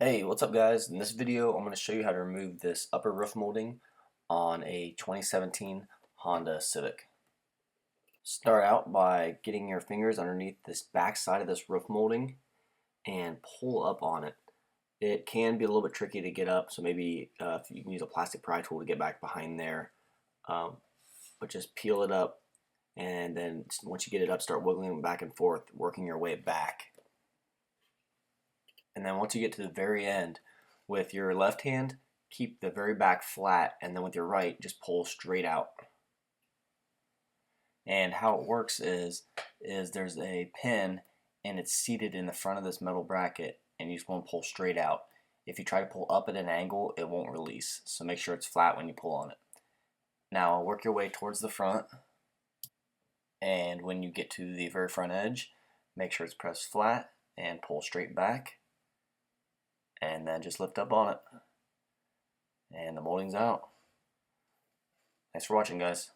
Hey, what's up guys? In this video I'm going to show you how to remove this upper roof molding on a 2017 Honda Civic. Start out by getting your fingers underneath this back side of this roof molding and pull up on it. It can be a little bit tricky to get up, so maybe if you can use a plastic pry tool to get back behind there, but just peel it up, and then once you get it up, start wiggling it back and forth, working your way back. And then once you get to the very end, with your left hand, keep the very back flat, and then with your right, just pull straight out. And how it works is there's a pin, and it's seated in the front of this metal bracket, and you just want to pull straight out. If you try to pull up at an angle, it won't release, so make sure it's flat when you pull on it. Now work your way towards the front, and when you get to the very front edge, make sure it's pressed flat and pull straight back. And then just lift up on it, and the molding's out. Thanks for watching, guys.